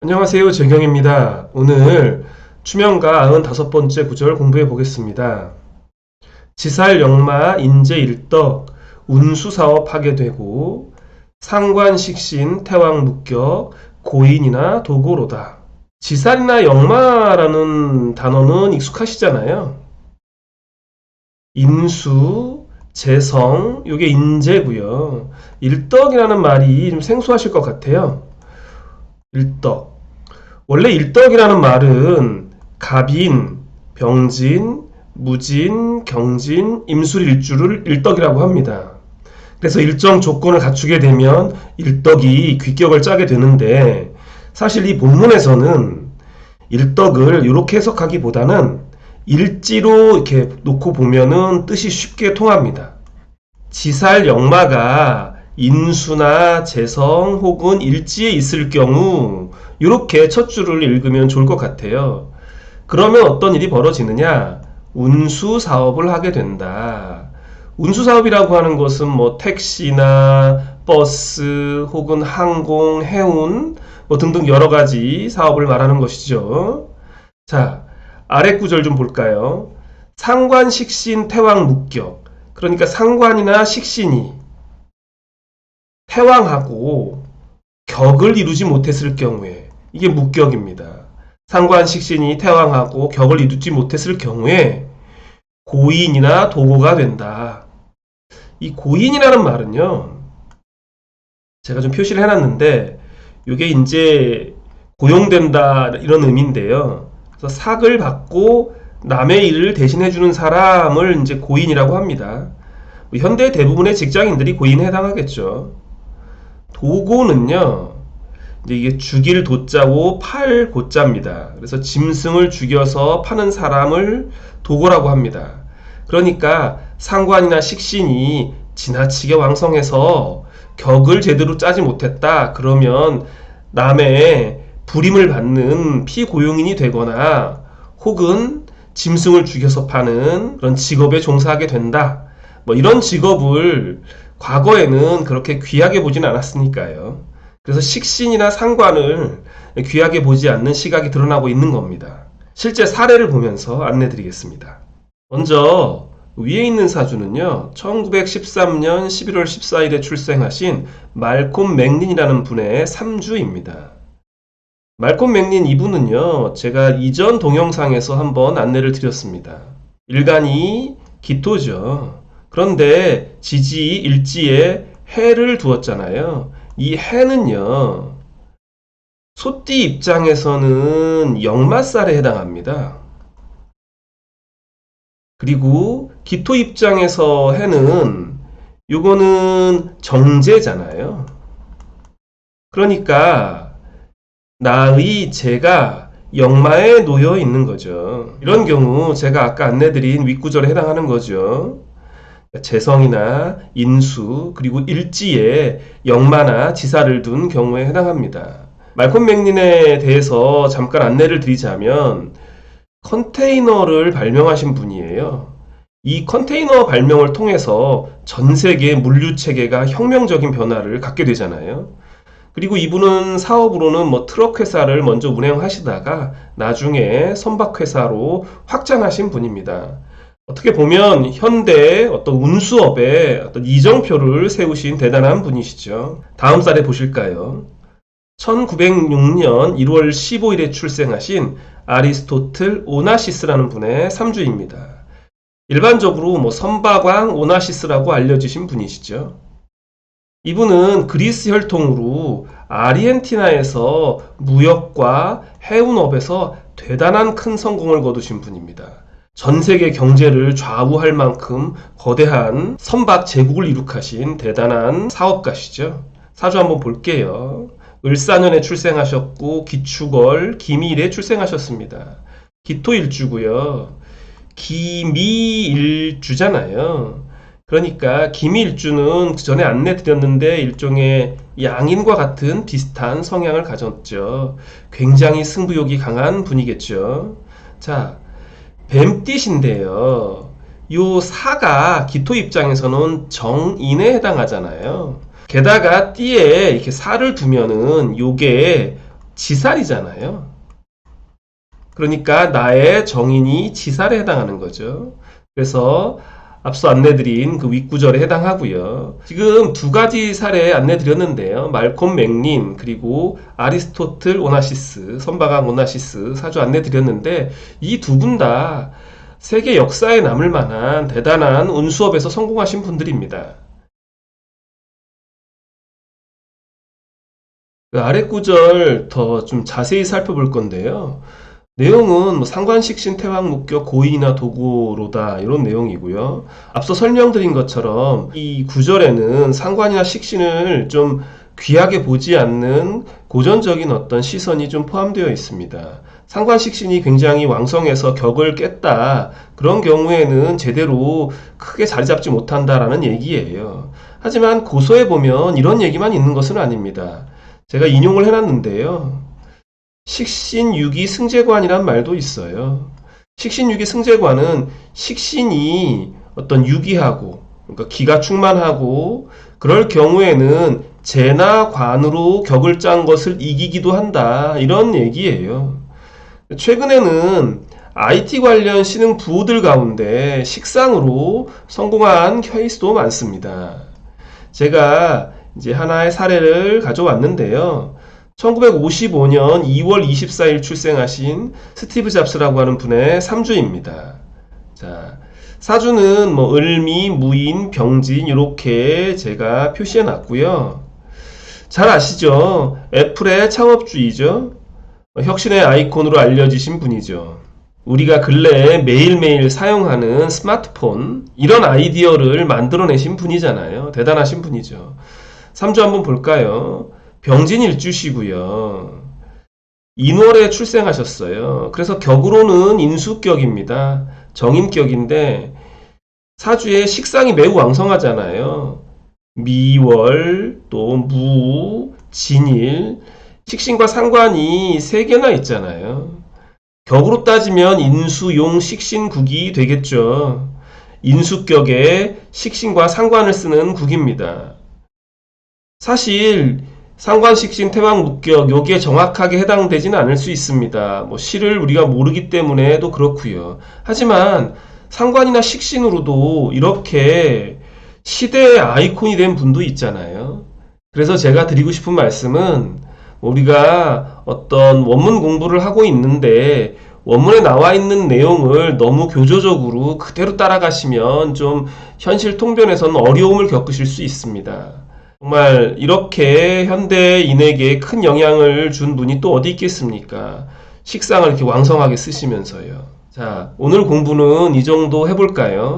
안녕하세요. 재경입니다. 오늘 추명가 95번째 구절 공부해 보겠습니다. 지살 영마 인재 일덕 운수사업 하게 되고 상관식신 태왕 묵격 고인이나 도고로다. 지살이나 영마라는 단어는 익숙하시잖아요. 인수, 재성, 요게 인재고요. 일덕이라는 말이 좀 생소하실 것 같아요. 일덕. 원래 일덕이라는 말은 갑인, 병진, 무진, 경진, 임술일주를 일덕이라고 합니다. 그래서 일정 조건을 갖추게 되면 일덕이 귀격을 짜게 되는데, 사실 이 본문에서는 일덕을 이렇게 해석하기보다는 일지로 이렇게 놓고 보면은 뜻이 쉽게 통합니다. 지살 역마가 인수나 재성 혹은 일지에 있을 경우 이렇게 첫 줄을 읽으면 좋을 것 같아요. 그러면 어떤 일이 벌어지느냐? 운수 사업을 하게 된다. 운수 사업이라고 하는 것은 뭐 택시나 버스 혹은 항공, 해운 뭐 등등 여러 가지 사업을 말하는 것이죠. 자, 아래 구절 좀 볼까요? 상관, 식신, 태왕, 묵격. 그러니까 상관이나 식신이 태왕하고 격을 이루지 못했을 경우에 이게 묵격입니다. 상관 식신이 태왕하고 격을 이루지 못했을 경우에 고인이나 도고가 된다. 이 고인이라는 말은요, 제가 좀 표시를 해놨는데 이게 이제 고용된다 이런 의미인데요. 그래서 삭을 받고 남의 일을 대신해주는 사람을 이제 고인이라고 합니다. 현대 대부분의 직장인들이 고인에 해당하겠죠. 도고는요, 이제 이게 죽일 도자고 팔 고자입니다. 그래서 짐승을 죽여서 파는 사람을 도고라고 합니다. 그러니까 상관이나 식신이 지나치게 왕성해서 격을 제대로 짜지 못했다. 그러면 남의 불임을 받는 피고용인이 되거나 혹은 짐승을 죽여서 파는 그런 직업에 종사하게 된다. 뭐 이런 직업을 과거에는 그렇게 귀하게 보진 않았으니까요. 그래서 식신이나 상관을 귀하게 보지 않는 시각이 드러나고 있는 겁니다. 실제 사례를 보면서 안내 드리겠습니다. 먼저 위에 있는 사주는요, 1913년 11월 14일에 출생하신 말콤 맥린이라는 분의 3주입니다. 말콤 맥린 이분은요, 제가 이전 동영상에서 한번 안내를 드렸습니다. 일간이 기토죠. 그런데 지지 일지에 해를 두었잖아요. 이 해는요, 소띠 입장에서는 역마살에 해당합니다. 그리고 기토 입장에서 해는 요거는 정제잖아요. 그러니까 나의 재가 역마에 놓여 있는 거죠. 이런 경우 제가 아까 안내드린 윗구절에 해당하는 거죠. 재성이나 인수 그리고 일지에 역마나 지사를 둔 경우에 해당합니다. 말콤 맥린에 대해서 잠깐 안내를 드리자면 컨테이너를 발명하신 분이에요. 이 컨테이너 발명을 통해서 전 세계 물류 체계가 혁명적인 변화를 갖게 되잖아요. 그리고 이분은 사업으로는 뭐 트럭 회사를 먼저 운행하시다가 나중에 선박 회사로 확장하신 분입니다. 어떻게 보면 현대 어떤 운수업에 어떤 이정표를 세우신 대단한 분이시죠. 다음 사례 보실까요? 1906년 1월 15일에 출생하신 아리스토틀 오나시스라는 분의 3주입니다. 일반적으로 뭐 선박왕 오나시스라고 알려지신 분이시죠. 이분은 그리스 혈통으로 아르헨티나에서 무역과 해운업에서 대단한 큰 성공을 거두신 분입니다. 전 세계 경제를 좌우할 만큼 거대한 선박 제국을 이룩하신 대단한 사업가시죠. 사주 한번 볼게요. 을사년에 출생하셨고 기축월 기미일에 출생하셨습니다. 기토일주고요. 기미일주잖아요. 그러니까 기미일주는 그 전에 안내 드렸는데 일종의 양인과 같은 비슷한 성향을 가졌죠. 굉장히 승부욕이 강한 분이겠죠. 자, 뱀띠신데요. 요 사가 기토 입장에서는 정인에 해당하잖아요. 게다가 띠에 이렇게 살을 두면은 요게 지살이잖아요. 그러니까 나의 정인이 지살에 해당하는 거죠. 그래서 앞서 안내드린 그 윗구절에 해당하고요. 지금 두 가지 사례 안내드렸는데요. 말콤 맥린 그리고 아리스토틀 오나시스, 선박왕 오나시스 사주 안내드렸는데 이 두 분 다 세계 역사에 남을 만한 대단한 운수업에서 성공하신 분들입니다. 그 아래 구절 더 좀 자세히 살펴볼 건데요. 내용은 뭐 상관식신 태왕 목격 고의나 도구로다 이런 내용이고요. 앞서 설명드린 것처럼 이 구절에는 상관이나 식신을 좀 귀하게 보지 않는 고전적인 어떤 시선이 좀 포함되어 있습니다. 상관식신이 굉장히 왕성해서 격을 깼다. 그런 경우에는 제대로 크게 자리 잡지 못한다라는 얘기예요. 하지만 고서에 보면 이런 얘기만 있는 것은 아닙니다. 제가 인용을 해놨는데요. 식신유기 승제관이란 말도 있어요. 식신유기 승제관은 식신이 어떤 유기하고, 그러니까 기가 충만하고, 그럴 경우에는 재나 관으로 격을 짠 것을 이기기도 한다. 이런 얘기예요. 최근에는 IT 관련 신흥 부호들 가운데 식상으로 성공한 케이스도 많습니다. 제가 이제 하나의 사례를 가져왔는데요. 1955년 2월 24일 출생하신 스티브 잡스라고 하는 분의 3주입니다. 자, 사주는 뭐 을미, 무인, 병진 이렇게 제가 표시해 놨고요. 잘 아시죠? 애플의 창업주이죠. 혁신의 아이콘으로 알려지신 분이죠. 우리가 근래에 매일매일 사용하는 스마트폰 이런 아이디어를 만들어내신 분이잖아요. 대단하신 분이죠. 3주 한번 볼까요? 병진 일주시고요. 인월에 출생하셨어요. 그래서 격으로는 인수격입니다. 정인격인데 사주에 식상이 매우 왕성하잖아요. 미월, 또 무, 진일, 식신과 상관이 3개나 있잖아요. 격으로 따지면 인수, 용, 식신 국이 되겠죠. 인수격에 식신과 상관을 쓰는 국입니다. 사실 상관식신 태왕 목격 여기에 정확하게 해당되지는 않을 수 있습니다. 뭐 시를 우리가 모르기 때문에도 그렇고요. 하지만 상관이나 식신으로도 이렇게 시대의 아이콘이 된 분도 있잖아요. 그래서 제가 드리고 싶은 말씀은 우리가 어떤 원문 공부를 하고 있는데 원문에 나와 있는 내용을 너무 교조적으로 그대로 따라가시면 좀 현실 통변에서는 어려움을 겪으실 수 있습니다. 정말 이렇게 현대인에게 큰 영향을 준 분이 또 어디 있겠습니까? 식상을 이렇게 왕성하게 쓰시면서요. 자, 오늘 공부는 이 정도 해볼까요?